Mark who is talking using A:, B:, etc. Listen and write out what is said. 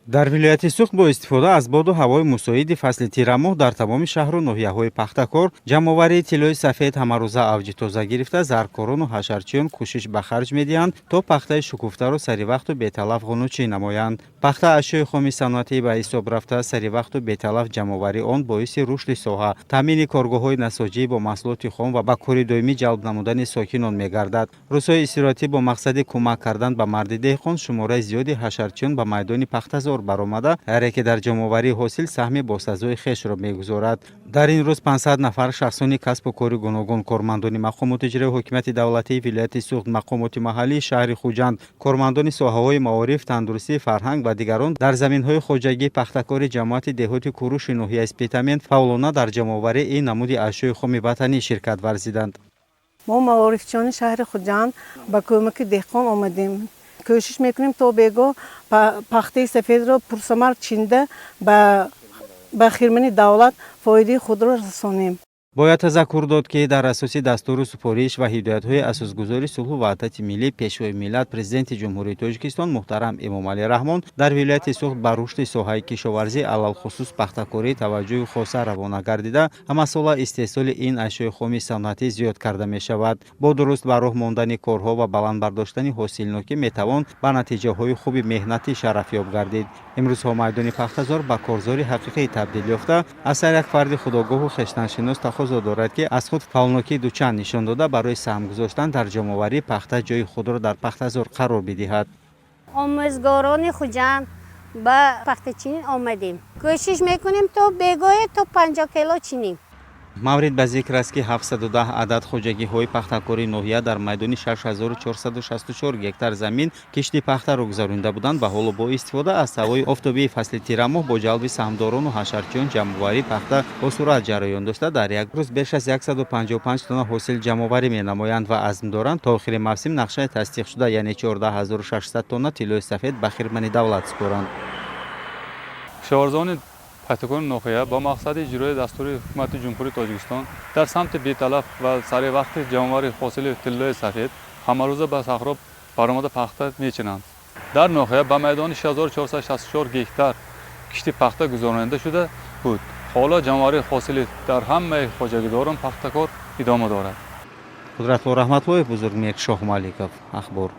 A: дар вилояти Суғд бо истифода аз боду ҳавои мусоиди фасли тирамоҳ дар тамоми шаҳру ноҳияҳои пахтакор ҷамъоварии тиллои сафед ҳамарӯза авҷи тоза гирифта, заркорону ҳашарчиён кӯшиш ба харҷ медиҳанд, то пахтаи шукуфтару саривақту беталаф ғунучӣ намоянд. Пахта ашёи хоми саноатӣ ба ҳисоб рафта, саривақту беталаф ҷамъовари он боиси рушди соҳа, таъмини коргоҳҳои насоҷӣ бо маҳсулоти хом ва ба кори доимӣ ҷалб намудани сокинон мегардад. Рӯзҳои истироҳатӣ бо мақсади кӯмак кардан ба марди деҳқон шумораи зиёди ҳашарчиён ба майдони пахтазор баромада, ҳаре ки дар ҷамъоварии ҳосил саҳми босазои хешро мегузорад. Дар ин рӯз 500 нафар шахсони касбу кори гуногун, кормандони мақомоти иҷроии ҳокимияти давлатии вилояти Суғд, мақомоти маҳаллии шаҳри Хуҷанд, кормандони соҳаҳои маориф, тандурустӣ, фарҳанг ва дигарон дар заминҳои хоҷагӣ, пахтакори ҷамоати деҳоти Куруши ноҳияи Спитамент фаъолона дар ҷамъоварии ин намуди ашёи хоми ватанӣ ширкат варзиданд.
B: мо маорифчони шаҳри Хуҷанд ба кӯмаки деҳқон омадем. کوشش میکنیم تا بگو پخته سفید رو پرثمر چینده به خیرمن دولت فایده خود را رسانیم.
A: бояд тазаккур дод ки дар асоси дастуру супориш ва ҳидоятҳои асосгузори сулҳу ваҳдати миллӣ пешвои миллат президенти ҷумҳурии Тоҷикистон муҳтарам Эмомалӣ Раҳмон дар вилояти Суғд ба рушди соҳаи кишоварзӣ алалхусус пахтакорӣ таваҷҷӯҳи хоса равона гардида, ҳамасола истеҳсоли ин ашёи хоми санъатӣ зиёд карда мешавад. Бо дуруст ба роҳ мондани корҳо ва баландбардоштани ҳосилнокӣ метавон ба натиҷаҳои хуби меҳнатӣ шарафёб гардид. имрӯзҳо майдони пахтазор ба корзори ҳақиқӣ табдил ёфта, аз ҳар як фарди худогоҳу хештаншинос тақозо дорад ки аз худ фаъолнокии дучанд нишон дода барои саҳм гузоштан дар ҷамъоварии пахта ҷои худро дар пахтазор қарор бидиҳад.
C: омӯзгорони Хуҷанд ба пахтачинӣ омадем. кӯшиш мекунем то бегоҳе то 50 кило чинем.
A: маврид ба зикр аст ки 710 адад хоҷагиҳои пахтакори ноҳия дар майдони 6464 гектар замин кишти пахтаро гузаронида буданд ва ҳоло бо истифода аз ҳавои офтобии фасли тирамоҳ бо ҷалби саҳмдорону ҳашарчиён ҷамъоварии пахта бо суръат ҷараён дошта, дар як рӯз беш аз 155 тонна ҳосил ҷамъоварӣ менамоянд ва азм доранд то охири мавсим нақшаи тасдиқшуда, яъне 14600 тонна тиллои сафед ба хирмани давлат супоранд.
D: кишоварзони пахтакори ноҳия ба мақсади иҷрои дастури ҳукумати ҷумҳурии Тоҷикистон дар самти беталаф ва саривақти ҷамъовари ҳосили тиллои сафед ҳамарӯза ба сахро баромада пахта мечинанд. дар ноҳия ба майдони 6464 гектар кишти пахта гузаронида шуда буд. ҳоло ҷамъоварии ҳосили дар ҳамаи хоҷагидорон пахтакор идома дорад.
A: қудратло Раҳматлоев, Бузургмек Шоҳмаликов, ахбор.